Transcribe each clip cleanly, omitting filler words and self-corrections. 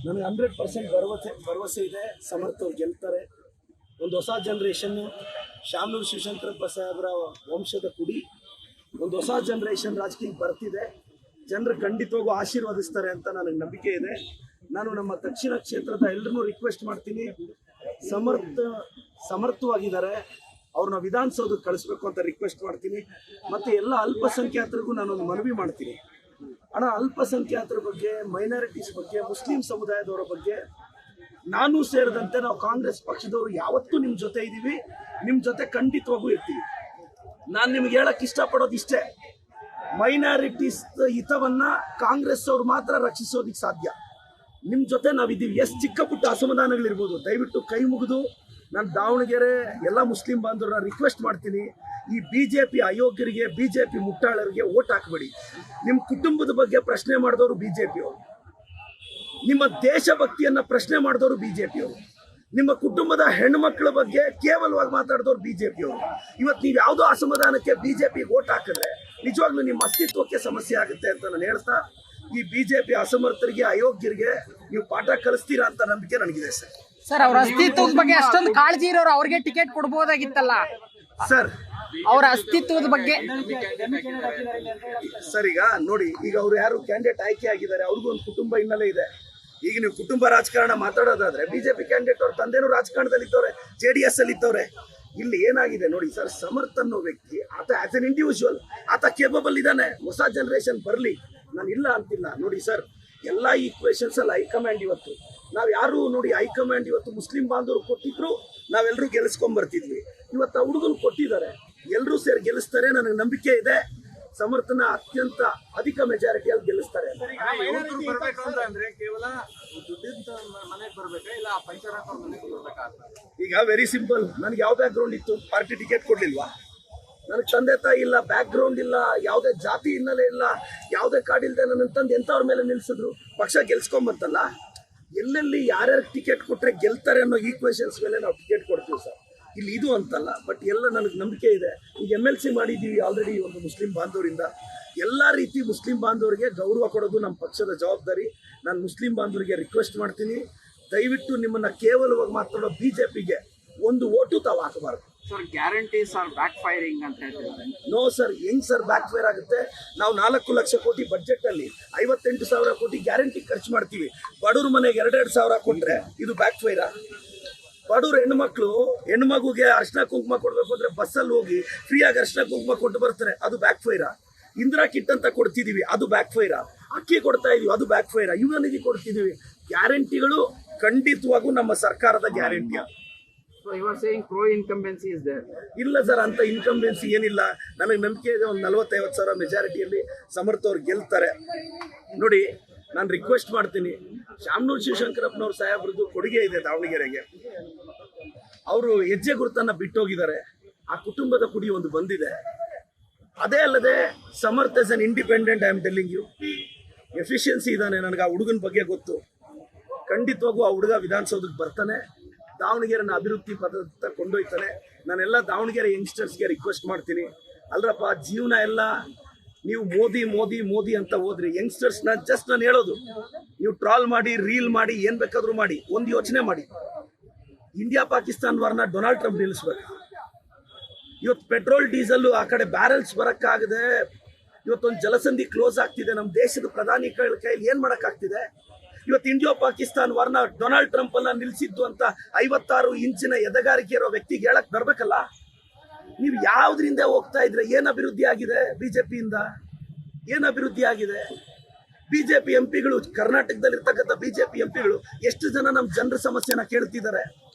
ನನಗೆ 100% ಭರವಸೆ ಇದೆ. ಸಮರ್ಥ ಅವ್ರು ಗೆಲ್ತಾರೆ. ಒಂದು ಹೊಸ ಜನ್ರೇಷನ್ನು, ಶಾಮನೂರು ಶಿವಶಂಕರಪ್ಪ ಸಾಹೇಬರ ವಂಶದ ಕುಡಿ, ಒಂದು ಹೊಸ ಜನ್ರೇಷನ್ ರಾಜಕೀಯಕ್ಕೆ ಬರ್ತಿದೆ. ಜನರು ಖಂಡಿತವಾಗೂ ಆಶೀರ್ವದಿಸ್ತಾರೆ ಅಂತ ನನಗೆ ನಂಬಿಕೆ ಇದೆ. ನಾನು ನಮ್ಮ ದಕ್ಷಿಣ ಕ್ಷೇತ್ರದ ಎಲ್ಲರನ್ನೂ ರಿಕ್ವೆಸ್ಟ್ ಮಾಡ್ತೀನಿ, ಸಮರ್ಥವಾಗಿದ್ದಾರೆ, ಅವ್ರನ್ನ ವಿಧಾನಸೌಧಕ್ಕೆ ಕಳಿಸ್ಬೇಕು ಅಂತ ರಿಕ್ವೆಸ್ಟ್ ಮಾಡ್ತೀನಿ. ಮತ್ತು ಎಲ್ಲ ಅಲ್ಪಸಂಖ್ಯಾತರಿಗೂ ನಾನೊಂದು ಮನವಿ ಮಾಡ್ತೀನಿ. ಅಲ್ಪಸಂಖ್ಯಾತರ ಬಗ್ಗೆ, ಮೈನಾರಿಟೀಸ್ ಬಗ್ಗೆ, ಮುಸ್ಲಿಂ ಸಮುದಾಯದವರ ಬಗ್ಗೆ ನಾನು ಸೇರಿದಂತೆ ನಾವು ಕಾಂಗ್ರೆಸ್ ಪಕ್ಷದವರು ಯಾವತ್ತೂ ನಿಮ್ಮ ಜೊತೆ ಇದ್ದೀವಿ, ನಿಮ್ಮ ಜೊತೆ ಖಂಡಿತವಾಗೂ ಇರ್ತೀವಿ. ನಾನು ನಿಮ್ಗೆ ಹೇಳಕ್ಕೆ ಇಷ್ಟಪಡೋದು ಇಷ್ಟೇ, ಮೈನಾರಿಟೀಸ್ ಹಿತವನ್ನ ಕಾಂಗ್ರೆಸ್ ಅವರು ಮಾತ್ರ ರಕ್ಷಿಸೋದಕ್ಕೆ ಸಾಧ್ಯ. ನಿಮ್ಮ ಜೊತೆ ನಾವಿದ್ದೀವಿ. ಎಷ್ಟು ಚಿಕ್ಕ ಪುಟ್ಟ ಅಸಮಾಧಾನಗಳಿರ್ಬೋದು, ದಯವಿಟ್ಟು ಕೈ ಮುಗಿದು ನಾನು ದಾವಣಗೆರೆ ಎಲ್ಲ ಮುಸ್ಲಿಂ ಬಾಂಧವರನ್ನ ರಿಕ್ವೆಸ್ಟ್ ಮಾಡ್ತೀನಿ, ಈ BJP ಅಯೋಗ್ಯರಿಗೆ, BJP ಮುಟ್ಟಾಳರಿಗೆ ಓಟ್ ಹಾಕಬೇಡಿ. ನಿಮ್ಮ ಕುಟುಂಬದ ಬಗ್ಗೆ ಪ್ರಶ್ನೆ ಮಾಡಿದವರು BJP ಅವರು, ನಿಮ್ಮ ದೇಶಭಕ್ತಿಯನ್ನ ಪ್ರಶ್ನೆ ಮಾಡಿದವರು BJP ಅವರು, ನಿಮ್ಮ ಕುಟುಂಬದ ಹೆಣ್ಮಕ್ಳ ಬಗ್ಗೆ ಕೇವಲವಾಗಿ ಮಾತಾಡಿದವರು BJP ಅವರು. ಇವತ್ತು ನೀವು ಯಾವುದೋ ಅಸಮಾಧಾನಕ್ಕೆ BJPಗೆ ಓಟ್ ಹಾಕಿದ್ರೆ ನಿಜವಾಗ್ಲೂ ನಿಮ್ಮ ಅಸ್ತಿತ್ವಕ್ಕೆ ಸಮಸ್ಯೆ ಆಗುತ್ತೆ ಅಂತ ನಾನು ಹೇಳ್ತಾ, ಈ BJP ಅಸಮರ್ಥರಿಗೆ, ಅಯೋಗ್ಯರಿಗೆ ನೀವು ಪಾಠ ಕಲಿಸ್ತೀರಾ ಅಂತ ನಂಬಿಕೆ ನನಗಿದೆ ಸರ್. ಸರ್, ಅವ್ರ ಅಸ್ತಿತ್ವದ ಬಗ್ಗೆ ಅಷ್ಟೊಂದು ಕಾಳಜಿ ಇರೋರು ಅವ್ರಿಗೆ ಟಿಕೆಟ್ ಕೊಡ್ಬೋದಾಗಿತ್ತಲ್ಲ ಸರ್. ಅವರ ಅಸ್ತಿತ್ವದ ಬಗ್ಗೆ ಸರ್, ಈಗ ನೋಡಿ, ಈಗ ಅವ್ರು ಯಾರು ಕ್ಯಾಂಡಿಡೇಟ್ ಆಯ್ಕೆ ಆಗಿದ್ದಾರೆ, ಅವ್ರಿಗೂ ಒಂದು ಕುಟುಂಬ ಹಿನ್ನೆಲೆ ಇದೆ. ಈಗ ನೀವು ಕುಟುಂಬ ರಾಜಕಾರಣ ಮಾತಾಡೋದಾದ್ರೆ BJP ಕ್ಯಾಂಡಿಡೇಟ್ ಅವ್ರ ತಂದೆನೂ ರಾಜಕಾರಣದಲ್ಲಿ ಇದ್ದವ್ರೆ, JDS ಅಲ್ಲಿ ಇದ್ದವ್ರೆ. ಇಲ್ಲಿ ಏನಾಗಿದೆ ನೋಡಿ ಸರ್, ಸಮರ್ಥ ಅನ್ನೋ ವ್ಯಕ್ತಿ ಆತ ಆಸ್ ಎನ್ ಇಂಡಿವಿಜುವಲ್ ಆತ ಕೇಪಬಲ್ ಇದ್ದಾನೆ. ಹೊಸ ಜನರೇಷನ್ ಬರಲಿ, ನಾನು ಇಲ್ಲ ಅಂತಿಲ್ಲ. ನೋಡಿ ಸರ್, ಎಲ್ಲ ಈಕ್ವೇಷನ್ಸ್ ಅಲ್ಲಿ ಹೈಕಮಾಂಡ್ ಇವತ್ತು ನಾವು ಯಾರು ನೋಡಿ, ಹೈಕಮಾಂಡ್ ಇವತ್ತು ಮುಸ್ಲಿಂ ಬಾಂಧವರು ಕೊಟ್ಟಿದ್ರು, ನಾವೆಲ್ಲರೂ ಗೆಲ್ಲಿಸ್ಕೊಂಡ್ ಬರ್ತಿದ್ವಿ. ಇವತ್ತು ಆ ಹುಡುಗರು ಕೊಟ್ಟಿದ್ದಾರೆ, ಎಲ್ಲರೂ ಸೇರಿ ಗೆಲ್ಲಿಸ್ತಾರೆ. ನನಗೆ ನಂಬಿಕೆ ಇದೆ, ಸಮರ್ಥನ ಅತ್ಯಂತ ಅಧಿಕ ಮೆಜಾರಿಟಿಯಲ್ಲಿ ಗೆಲ್ಲಿಸ್ತಾರೆ. ಈಗ ವೆರಿ ಸಿಂಪಲ್, ನನಗೆ ಯಾವ ಬ್ಯಾಕ್ ಗ್ರೌಂಡ್ ಇತ್ತು, ಪಾರ್ಟಿ ಟಿಕೆಟ್ ಕೊಡ್ಲಿಲ್ವಾ? ನನಗೆ ತಂದೆ ತಾಯಿ ಇಲ್ಲ, ಬ್ಯಾಕ್ ಗ್ರೌಂಡ್ ಇಲ್ಲ, ಯಾವುದೇ ಜಾತಿ ಹಿನ್ನೆಲೆ ಇಲ್ಲ, ಯಾವುದೇ ಕಾಡಿಲ್ದೆ ನನ್ನ ತಂದು ಎಂಥವ್ರ ಮೇಲೆ ನಿಲ್ಸಿದ್ರು, ಪಕ್ಷ ಗೆಲ್ಸ್ಕೊಂಬಂತಲ್ಲ. ಎಲ್ಲೆಲ್ಲಿ ಯಾರ್ಯಾರು ಟಿಕೆಟ್ ಕೊಟ್ಟರೆ ಗೆಲ್ತಾರೆ ಅನ್ನೋ ಈಕ್ವೇಷನ್ಸ್ ಮೇಲೆ ನಾವು ಟಿಕೆಟ್ ಕೊಡ್ತೀವಿ ಸರ್. ಇಲ್ಲಿ ಇದು ಅಂತಲ್ಲ, ಬಟ್ ಎಲ್ಲ ನನಗೆ ನಂಬಿಕೆ ಇದೆ. ಈಗ MLC ಮಾಡಿದ್ದೀವಿ ಆಲ್ರೆಡಿ ಒಂದು ಮುಸ್ಲಿಂ ಬಾಂಧವರಿಂದ. ಎಲ್ಲ ರೀತಿ ಮುಸ್ಲಿಂ ಬಾಂಧವರಿಗೆ ಗೌರವ ಕೊಡೋದು ನಮ್ಮ ಪಕ್ಷದ ಜವಾಬ್ದಾರಿ. ನಾನು ಮುಸ್ಲಿಂ ಬಾಂಧವರಿಗೆ ರಿಕ್ವೆಸ್ಟ್ ಮಾಡ್ತೀನಿ, ದಯವಿಟ್ಟು ನಿಮ್ಮನ್ನ ಕೇವಲವಾಗಿ ಮಾತಾಡೋ BJPಗೆ ಒಂದು ಓಟು ತಾವು ಹಾಕಬಾರ್ದು sir. Guarantees are backfiring ಅಂತ ಹೇಳ್ತಾರೆ. ನೋ ಸರ್, ಹೆಂಗ್ ಸರ್ ಬ್ಯಾಕ್ ಫೈರ್ ಆಗುತ್ತೆ? ನಾವು 4 ಲಕ್ಷ ಕೋಟಿ ಬಜೆಟ್ ಅಲ್ಲಿ 58,000 ಕೋಟಿ ಗ್ಯಾರಂಟಿ ಖರ್ಚು ಮಾಡ್ತೀವಿ. ಬಡವ್ರ ಮನೆಗೆ 2,2 ಸಾವಿರ ಕೊಟ್ರೆ ಇದು ಬ್ಯಾಕ್ ಫೈರಾ? ಬಡವ್ರ ಹೆಣ್ಮಗುಗೆ ಅರ್ಶಿನ ಕುಂಕುಮ ಕೊಡ್ಬೇಕು ಅಂದ್ರೆ ಬಸ್ಸಲ್ಲಿ ಹೋಗಿ ಫ್ರೀಯಾಗಿ ಅರ್ಶಿನ ಕುಂಕುಮ ಕೊಟ್ಟು ಬರ್ತಾರೆ, ಅದು ಬ್ಯಾಕ್ ಫೈರಾ? ಇಂದಿರಾ ಕಿಟ್ ಅಂತ ಕೊಡ್ತಿದೀವಿ, ಅದು ಬ್ಯಾಕ್ ಫೈರಾ? ಅಕ್ಕಿ ಕೊಡ್ತಾ ಇದೀವಿ, ಅದು ಬ್ಯಾಕ್ ಫೈರಾ? ಯುವ ನಿಧಿ ಕೊಡ್ತಿದೀವಿ. ಗ್ಯಾರಂಟಿಗಳು ಖಂಡಿತವಾಗೂ ನಮ್ಮ ಸರ್ಕಾರದ ಗ್ಯಾರಂಟಿಯ. ಇಲ್ಲ ಸರ್, ಅಂತ ಇನ್ಕಂಬೆನ್ಸಿ ಏನಿಲ್ಲ. ನನಗೆ ನಂಬಿಕೆ ಇದೆ, ಒಂದು 40-50 ಸಾವಿರ ಮೆಜಾರಿಟಿಯಲ್ಲಿ ಸಮರ್ಥ ಅವ್ರು ಗೆಲ್ತಾರೆ. ನೋಡಿ, ನಾನು ರಿಕ್ವೆಸ್ಟ್ ಮಾಡ್ತೀನಿ, ಶಾಮನೂರು ಶಿವಶಂಕರಪ್ಪನವ್ರ ಸಾಹೇಬ್ರದ್ದು ಕೊಡುಗೆ ಇದೆ ದಾವಣಗೆರೆಗೆ. ಅವರು ಹೆಜ್ಜೆ ಗುರುತನ್ನ ಬಿಟ್ಟೋಗಿದ್ದಾರೆ, ಆ ಕುಟುಂಬದ ಕುಡಿ ಒಂದು ಬಂದಿದೆ. ಅದೇ ಅಲ್ಲದೆ Samarth is an independent, I am telling you, efficiency ಇದ್ದಾನೆ. ನನಗೆ ಆ ಹುಡುಗನ ಬಗ್ಗೆ ಗೊತ್ತು. ಖಂಡಿತವಾಗೂ ಆ ಹುಡುಗ ವಿಧಾನಸೌಧಕ್ಕೆ ಬರ್ತಾನೆ, ದಾವಣಗೆರೆನ ಅಭಿವೃದ್ಧಿ ಪದತ್ತ ಕೊಂಡೊಯ್ತಾನೆ. ನಾನೆಲ್ಲ ದಾವಣಗೆರೆ ಯಂಗ್ಸ್ಟರ್ಸ್ಗೆ ರಿಕ್ವೆಸ್ಟ್ ಮಾಡ್ತೀನಿ, ಅಲ್ರಪ್ಪ, ಜೀವನ ಎಲ್ಲ ನೀವು ಮೋದಿ ಮೋದಿ ಮೋದಿ ಅಂತ ಹೋದ್ರಿ. ಯಂಗ್ಸ್ಟರ್ಸ್ನ ಜಸ್ಟ್ ನಾನು ಹೇಳೋದು, ನೀವು ಟ್ರಾಲ್ ಮಾಡಿ, ರೀಲ್ ಮಾಡಿ, ಏನ್ ಬೇಕಾದ್ರೂ ಮಾಡಿ, ಒಂದು ಯೋಚನೆ ಮಾಡಿ, ಇಂಡಿಯಾ ಪಾಕಿಸ್ತಾನ್ ವಾರ್ನ ಡೊನಾಲ್ಡ್ ಟ್ರಂಪ್ ನಿಲ್ಲಿಸ್ಬೇಕು. ಇವತ್ತು ಪೆಟ್ರೋಲ್ ಡೀಸೆಲ್ ಆ ಕಡೆ ಬ್ಯಾರಲ್ಸ್ ಬರಕ್ಕಾಗದೆ ಇವತ್ತೊಂದು ಜಲಸಂಧಿ ಕ್ಲೋಸ್ ಆಗ್ತಿದೆ. ನಮ್ಮ ದೇಶದ ಪ್ರಧಾನಿ ಕೈಯಲ್ಲಿ ಏನ್ ಮಾಡಕ್ಕಾಗ್ತಿದೆ? ಇವತ್ತು ಇಂಡಿಯಾ ಪಾಕಿಸ್ತಾನ್ ವಾರ್ನ ಡೊನಾಲ್ಡ್ ಟ್ರಂಪ್ ಅನ್ನ ನಿಲ್ಸಿದ್ದು ಅಂತ 56 ಇಂಚಿನ ಎದೆಗಾರಿಕೆ ಇರೋ ವ್ಯಕ್ತಿಗೆ ಹೇಳಕ್ ಬರ್ಬೇಕಲ್ಲ. ನೀವು ಯಾವ್ದ್ರಿಂದ ಹೋಗ್ತಾ ಇದ್ರೆ? ಏನ್ ಅಭಿವೃದ್ಧಿ ಆಗಿದೆ BJPಯಿಂದ? ಏನ್ ಅಭಿವೃದ್ಧಿ ಆಗಿದೆ? BJP MP ಗಳು, ಕರ್ನಾಟಕದಲ್ಲಿ ಇರ್ತಕ್ಕಂಥ BJP MP ಗಳು ಎಷ್ಟು ಜನ ನಮ್ಮ ಜನರ ಸಮಸ್ಯೆನ ಕೇಳ್ತಿದ್ದಾರೆ?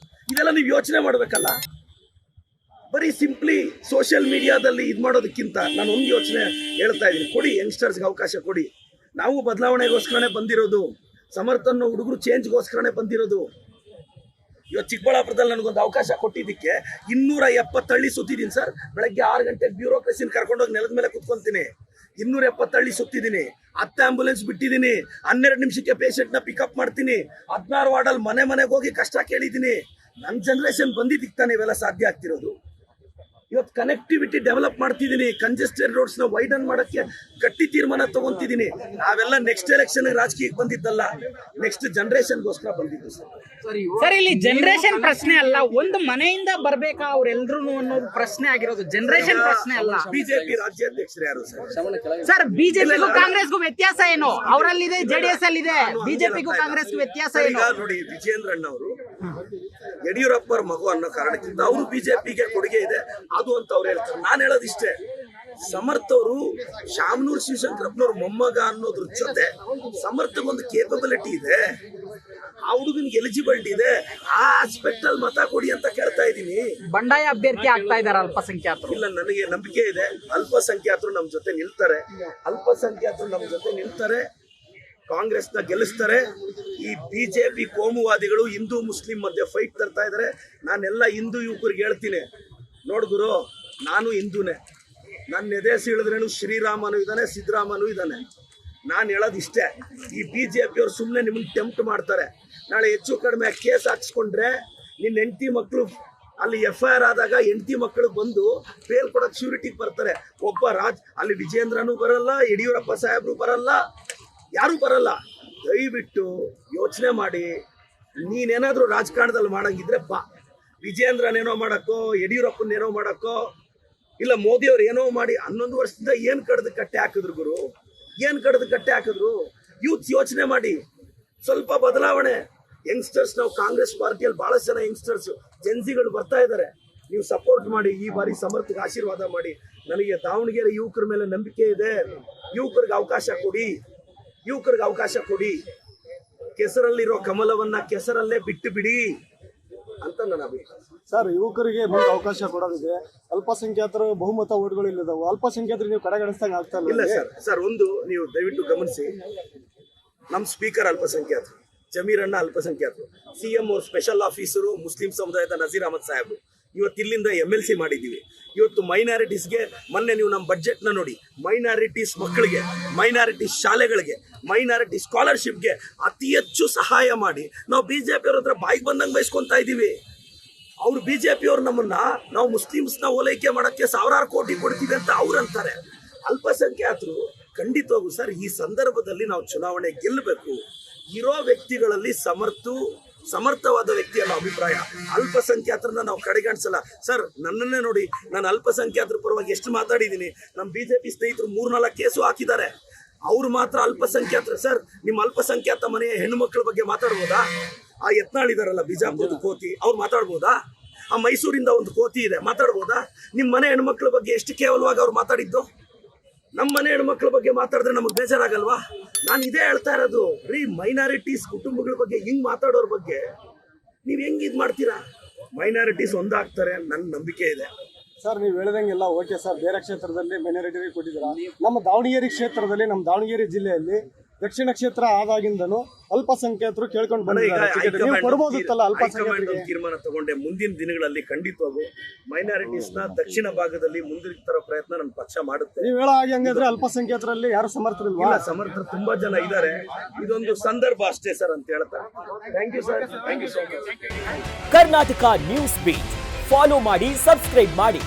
ಇದೆಲ್ಲ ನೀವು ಯೋಚನೆ ಮಾಡ್ಬೇಕಲ್ಲ. ಬರೀ ಸಿಂಪ್ಲಿ ಸೋಷಿಯಲ್ ಮೀಡಿಯಾದಲ್ಲಿ ಇದು ಮಾಡೋದಕ್ಕಿಂತ ನಾನು ಒಂದು ಯೋಚನೆ ಹೇಳ್ತಾ ಇದ್ದೀನಿ, ಕೊಡಿ ಯಂಗ್ಸ್ಟರ್ಸ್ಗೆ ಅವಕಾಶ ಕೊಡಿ. ನಾವು ಬದಲಾವಣೆಗೋಸ್ಕರನೇ ಬಂದಿರೋದು, ಸಮರ್ಥನ ಹುಡುಗರು ಚೇಂಜ್ಗೋಸ್ಕರನೇ ಬಂದಿರೋದು. ಇವತ್ತು ಚಿಕ್ಕಬಳ್ಳಾಪುರದಲ್ಲಿ ನನಗೊಂದು ಅವಕಾಶ ಕೊಟ್ಟಿದ್ದಕ್ಕೆ 270 ಹಳ್ಳಿ ಸುತ್ತಿದ್ದೀನಿ ಸರ್. ಬೆಳಗ್ಗೆ 6 ಗಂಟೆಗೆ ಬ್ಯೂರೋಕ್ರಸಿನ ಕರ್ಕೊಂಡೋಗಿ ನೆಲದ ಮೇಲೆ ಕುತ್ಕೊಂತೀನಿ. 270 ಹಳ್ಳಿ ಸುತ್ತಿದ್ದೀನಿ, 10 ಆಂಬುಲೆನ್ಸ್ ಬಿಟ್ಟಿದ್ದೀನಿ, 12 ನಿಮಿಷಕ್ಕೆ ಪೇಷಂಟ್ನ ಪಿಕಪ್ ಮಾಡ್ತೀನಿ, 16 ವಾರ್ಡಲ್ಲಿ ಮನೆಗೆ ಹೋಗಿ ಕಷ್ಟ ಕೇಳಿದ್ದೀನಿ. ನನ್ನ ಜನರೇಷನ್ ಬಂದಿದ್ದಕ್ಕೆ ತಾನೇ ಇವೆಲ್ಲ ಸಾಧ್ಯ ಆಗ್ತಿರೋದು. ಇವತ್ತು ಕನೆಕ್ಟಿವಿಟಿ ಡೆವಲಪ್ ಮಾಡ್ತಿದ್ದೀನಿ, ಕಂಜೆಸ್ಟೆಡ್ ರೋಡ್ಸ್ ನ ವೈಡನ್ ಮಾಡಕ್ಕೆ ಗಟ್ಟಿ ತೀರ್ಮಾನ ತಗೊಂತಿದ್ದೀನಿ. ನಾವೆಲ್ಲ ನೆಕ್ಸ್ಟ್ ಎಲೆಕ್ಷನ್ ರಾಜಕೀಯಕ್ಕೆ ಬಂದಿದ್ದಲ್ಲ, ನೆಕ್ಸ್ಟ್ ಜನರೇಷನ್ಗೋಸ್ಕರ ಬಂದಿದ್ದು ಸರ್. ಸರ್ ಇಲ್ಲಿ ಜನರೇಷನ್ ಪ್ರಶ್ನೆ ಅಲ್ಲ, ಒಂದು ಮನೆಯಿಂದ ಬರ್ಬೇಕಾ ಅವ್ರೆಲ್ರು ಅನ್ನೋದು ಪ್ರಶ್ನೆ ಆಗಿರೋದು, ಜನರೇಷನ್ ಪ್ರಶ್ನೆ ಅಲ್ಲ. ಬಿಜೆಪಿ ರಾಜ್ಯಾಧ್ಯಕ್ಷರು ಯಾರು ಸರ್? ಸರ್ ಬಿಜೆಪಿಗೂ ಕಾಂಗ್ರೆಸ್ಗೂ ವ್ಯತ್ಯಾಸ ಏನು? ಅವರಲ್ಲಿದೆ, ಜೆಡಿಎಸ್ ಅಲ್ಲಿ ಇದೆ, ಬಿಜೆಪಿಗೂ ಕಾಂಗ್ರೆಸ್ಗೂ ವ್ಯತ್ಯಾಸ ಏನು? ಈಗ ನೋಡಿ, ವಿಜೇಂದ್ರಣ್ಣ ಅವರು ಯಡಿಯೂರಪ್ಪ ಅವ್ರ ಮಗು ಅನ್ನೋ ಕಾರಣಕ್ಕಿಂತ ಅವರು ಬಿಜೆಪಿಗೆ ಕೊಡುಗೆ ಇದೆ ಅದು ಅಂತ ಅವ್ರು ಹೇಳ್ತಾರೆ. ನಾನು ಹೇಳೋದಿಷ್ಟೇ, ಸಮರ್ಥ ಅವರು ಶಾಮನೂರ್ ಶಿವಶಂಕರಪ್ಪನವ್ರ ಮೊಮ್ಮಗ ಅನ್ನೋದ್ರ ಜೊತೆ ಸಮರ್ಥಗೊಂದು ಕೇಪಬಿಲಿಟಿ ಇದೆ, ಆ ಹುಡುಗನಿಗೆ ಎಲಿಜಿಬಿಲಿಟಿ ಇದೆ, ಆ ಆಸ್ಪೆಕ್ಟ್ ಅಲ್ಲಿ ಮತ ಕೊಡಿ ಅಂತ ಕೇಳ್ತಾ ಇದ್ದೀನಿ. ಬಂಡಾಯ ಅಭ್ಯರ್ಥಿ ಆಗ್ತಾ ಇದಾರೆ ಅಲ್ಪಸಂಖ್ಯಾತರು. ಇಲ್ಲ, ನನಗೆ ನಂಬಿಕೆ ಇದೆ ಅಲ್ಪಸಂಖ್ಯಾತರು ನಮ್ ಜೊತೆ ನಿಲ್ತಾರೆ, ಅಲ್ಪಸಂಖ್ಯಾತರು ನಮ್ ಜೊತೆ ನಿಲ್ತಾರೆ, ಕಾಂಗ್ರೆಸ್ನ ಗೆಲ್ಲಿಸ್ತಾರೆ. ಈ ಬಿಜೆಪಿ ಕೋಮುವಾದಿಗಳು ಹಿಂದೂ ಮುಸ್ಲಿಂ ಮಧ್ಯೆ ಫೈಟ್ ತರ್ತಾ ಇದಾರೆ. ನಾನೆಲ್ಲ ಹಿಂದೂ ಯುವಕರಿಗೆ ಹೇಳ್ತೀನಿ, ನೋಡ್ಗುರು, ನಾನು ಹಿಂದೂನೇ, ನನ್ನ ಎದೆ ಸೀಳಿದ್ರೇನು ಶ್ರೀರಾಮನು ಇದ್ದಾನೆ, ಸಿದ್ದರಾಮನು ಇದ್ದಾನೆ. ನಾನು ಹೇಳೋದಿಷ್ಟೇ, ಈ ಬಿಜೆಪಿ ಅವ್ರು ಸುಮ್ಮನೆ ನಿಮ್ಮನ್ನ ಟೆಂಪ್ಟ್ ಮಾಡ್ತಾರೆ. ನಾಳೆ ಹೆಚ್ಚು ಕಡಿಮೆ ಕೇಸ್ ಹಾಕ್ಸ್ಕೊಂಡ್ರೆ ನಿನ್ನ ಹೆಂಡತಿ ಮಕ್ಕಳು ಅಲ್ಲಿ FIR ಆದಾಗ ಹೆಂಡತಿ ಮಕ್ಕಳು ಬಂದು ಬೇಲ್ ಕೊಡೋಕೆ ಶ್ಯೂರಿಟಿಗೆ ಬರ್ತಾರೆ. ಒಬ್ಬ ಅಲ್ಲಿ ವಿಜೇಂದ್ರನೂ ಬರಲ್ಲ, ಯಡಿಯೂರಪ್ಪ ಸಾಹೇಬ್ರು ಬರಲ್ಲ, ಯಾರು ಬರಲ್ಲ. ದಯವಿಟ್ಟು ಯೋಚನೆ ಮಾಡಿ, ನೀನೇನಾದ್ರೂ ರಾಜಕಾರಣದಲ್ಲಿ ಮಾಡಂಗಿದ್ರೆ ಬಾ. ವಿಜೇಂದ್ರನೇನೋ ಮಾಡಕ್ಕೋ, ಯಡಿಯೂರಪ್ಪನೇನೋ ಮಾಡಕ್ಕೋ, ಇಲ್ಲ ಮೋದಿಯವ್ರು ಏನೋ ಮಾಡಿ 11 ವರ್ಷದಿಂದ ಏನ್ ಕಡ್ದು ಕಟ್ಟೆ ಹಾಕಿದ್ರು ಗುರು, ಏನ್ ಕಡ್ದು ಕಟ್ಟೆ ಹಾಕಿದ್ರು? ಯೂತ್ ಯೋಚನೆ ಮಾಡಿ, ಸ್ವಲ್ಪ ಬದಲಾವಣೆ. ಯಂಗ್ಸ್ಟರ್ಸ್, ನಾವು ಕಾಂಗ್ರೆಸ್ ಪಾರ್ಟಿಯಲ್ಲಿ ಬಹಳಷ್ಟು ಜನ ಯಂಗ್ಸ್ಟರ್ಸ್ ಜೆನ್ಸಿಗಳು ಬರ್ತಾ ಇದ್ದಾರೆ. ನೀವು ಸಪೋರ್ಟ್ ಮಾಡಿ, ಈ ಬಾರಿ ಸಮರ್ಥಕ್ಕೆ ಆಶೀರ್ವಾದ ಮಾಡಿ. ನನಗೆ ದಾವಣಗೆರೆ ಯುವಕರ ಮೇಲೆ ನಂಬಿಕೆ ಇದೆ. ಯುವಕರಿಗೆ ಅವಕಾಶ ಕೊಡಿ, ಯುವಕರಿಗೆ ಅವಕಾಶ ಕೊಡಿ. ಕೆಸರಲ್ಲಿರೋ ಕಮಲವನ್ನ ಕೆಸರಲ್ಲೇ ಬಿಟ್ಟು ಬಿಡಿ ಅಂತ ನನ್ನ ಅಭಿಪ್ರಾಯ. ಸರ್, ಯುವಕರಿಗೆ ಮುಂದೆ ಅವಕಾಶ ಕೊಡೋದಿದೆ, ಅಲ್ಪಸಂಖ್ಯಾತರು ಬಹುಮತ ಓಟ್ಗಳು ಇಲ್ಲದವು, ಅಲ್ಪಸಂಖ್ಯಾತರು ನೀವು ಕಡೆಗಣಿಸ್ದಂಗೆ ಆಗ್ತಾ ಇಲ್ಲ ಸರ್. ಒಂದು ನೀವು ದಯವಿಟ್ಟು ಗಮನಿಸಿ, ನಮ್ಮ ಸ್ಪೀಕರ್ ಅಲ್ಪಸಂಖ್ಯಾತರು, ಜಮೀರ್ ಅಣ್ಣ ಅಲ್ಪಸಂಖ್ಯಾತರು, CM ಅವ್ರ ಸ್ಪೆಷಲ್ ಆಫೀಸರು ಮುಸ್ಲಿಂ ಸಮುದಾಯದ ನಜೀರ್ ಅಹಮದ್ ಸಾಹೇಬ್. ಇವತ್ತು ಇಲ್ಲಿಂದ MLC ಮಾಡಿದ್ದೀವಿ. ಇವತ್ತು ಮೈನಾರಿಟೀಸ್ಗೆ, ಮೊನ್ನೆ ನೀವು ನಮ್ಮ ಬಡ್ಜೆಟ್ನ ನೋಡಿ, ಮೈನಾರಿಟೀಸ್ ಮಕ್ಕಳಿಗೆ, ಮೈನಾರಿಟೀಸ್ ಶಾಲೆಗಳಿಗೆ, ಮೈನಾರಿಟಿ ಸ್ಕಾಲರ್ಶಿಪ್ಗೆ ಅತಿ ಹೆಚ್ಚು ಸಹಾಯ ಮಾಡಿ ನಾವು ಬಿಜೆಪಿ ಅವ್ರ ಹತ್ರ ಬಾಯಿಗೆ ಬಂದಂಗೆ ಬಯಸ್ಕೊಂತಾ ಇದ್ದೀವಿ. ಅವ್ರು ಬಿಜೆಪಿ ಅವ್ರು ನಮ್ಮನ್ನ, ನಾವು ಮುಸ್ಲಿಮ್ಸ್ನ ಓಲೈಕೆ ಮಾಡೋಕ್ಕೆ 1000 ಕೋಟಿ ಕೊಡ್ತೀವಿ ಅಂತ ಅವ್ರು ಅಂತಾರೆ. ಅಲ್ಪಸಂಖ್ಯಾತರು ಖಂಡಿತವಾಗೂ ಸರ್, ಈ ಸಂದರ್ಭದಲ್ಲಿ ನಾವು ಚುನಾವಣೆ ಗೆಲ್ಲಬೇಕು. ಇರೋ ವ್ಯಕ್ತಿಗಳಲ್ಲಿ ಸಮರ್ಥವಾದ ವ್ಯಕ್ತಿ ಅನ್ನೋ ಅಭಿಪ್ರಾಯ. ಅಲ್ಪಸಂಖ್ಯಾತರನ್ನ ನಾವು ಕಡೆಗಣಿಸಲ್ಲ ಸರ್. ನನ್ನನ್ನೇ ನೋಡಿ, ನಾನು ಅಲ್ಪಸಂಖ್ಯಾತರ ಪರವಾಗಿ ಎಷ್ಟು ಮಾತಾಡಿದ್ದೀನಿ. ನಮ್ಮ ಬಿಜೆಪಿ ಸ್ನೇಹಿತರು 3-4 ಕೇಸು ಹಾಕಿದ್ದಾರೆ. ಅವ್ರು ಮಾತ್ರ ಅಲ್ಪಸಂಖ್ಯಾತರು. ಸರ್, ನಿಮ್ಮ ಅಲ್ಪಸಂಖ್ಯಾತ ಮನೆಯ ಹೆಣ್ಣು ಮಕ್ಕಳ ಬಗ್ಗೆ ಮಾತಾಡ್ಬೋದಾ? ಆ ಯತ್ನಾಳ್ ಇದಾರಲ್ಲ, ಬಿಜಾಪುರದ ಕೋತಿ, ಅವ್ರು ಮಾತಾಡ್ಬೋದಾ? ಆ ಮೈಸೂರಿಂದ ಒಂದು ಕೋತಿ ಇದೆ, ಮಾತಾಡ್ಬೋದಾ? ನಿಮ್ಮ ಮನೆ ಹೆಣ್ಮಕ್ಳ ಬಗ್ಗೆ ಎಷ್ಟು ಕೇವಲವಾಗಿ ಅವ್ರು ಮಾತಾಡಿದ್ದು? ನಮ್ಮ ಮನೆ ಹೆಣ್ಮಕ್ಳ ಬಗ್ಗೆ ಮಾತಾಡಿದ್ರೆ ನಮಗೆ ಬೇಜಾರಾಗಲ್ವಾ? ನಾನು ಇದೇ ಹೇಳ್ತಾ ಇರೋದು ರೀ, ಮೈನಾರಿಟೀಸ್ ಕುಟುಂಬಗಳ ಬಗ್ಗೆ ಹಿಂಗ್ ಮಾತಾಡೋರ್ ಬಗ್ಗೆ ನೀವ್ ಹೆಂಗ್ ಇದ್ ಮಾಡ್ತೀರಾ? ಮೈನಾರಿಟೀಸ್ ಒಂದಾಗ್ತಾರೆ, ನನ್ನ ನಂಬಿಕೆ ಇದೆ. ಸರ್, ನೀವು ಹೇಳಿದಂಗೆಲ್ಲ ಓಕೆ ಸರ್. ಬೇರೆ ಕ್ಷೇತ್ರದಲ್ಲಿ ಮೈನಾರಿಟಿಗೆ ಕೊಟ್ಟಿದ್ದೀರಾ. ನಮ್ಮ ದಾವಣಗೆರೆ ಕ್ಷೇತ್ರದಲ್ಲಿ, ನಮ್ಮ ದಾವಣಗೆರೆ ಜಿಲ್ಲೆಯಲ್ಲಿ ದಕ್ಷಿಣ ಕ್ಷೇತ್ರ ಆದಾಗಿಂದನು ಅಲ್ಪಸಂಖ್ಯಾತರು ಕೇಳ್ಕೊಂಡು ಬಂದಿದ್ದಾರೆ. ನೀವು ಕೊಡ್ಬೋದಿತ್ತಲ್ಲ ಅಲ್ಪಸಂಖ್ಯಾತರಿಗೆ? ತೀರ್ಮಾನ ತಗೊಂಡೆ. ಮುಂದಿನ ದಿನಗಳಲ್ಲಿ ಖಂಡಿತವಾಗೂ ಮೈನಾರಿಟೀಸ್ ನ ದಕ್ಷಿಣ ಭಾಗದಲ್ಲಿ ಮುಂದಿನ ತರ ಪ್ರಯತ್ನ ನನ್ನ ಪಕ್ಷ ಮಾಡುತ್ತೆ. ನೀವು ಹೇಳೋ ಹಾಗೆ ಹಂಗಾದ್ರೆ ಅಲ್ಪಸಂಖ್ಯಾತರಲ್ಲಿ ಯಾರು ಸಮರ್ಥರಿಲ್ವಾ? ಸಮರ್ಥರು ತುಂಬಾ ಜನ ಇದ್ದಾರೆ. ಇದೊಂದು ಸಂದರ್ಭ ಅಷ್ಟೇ ಸರ್ ಅಂತ ಹೇಳ್ತಾರೆ. Thank you sir, thank you so much. Karnataka news beat follow ಮಾಡಿ, ಸಬ್ಸ್ಕ್ರೈಬ್ ಮಾಡಿ.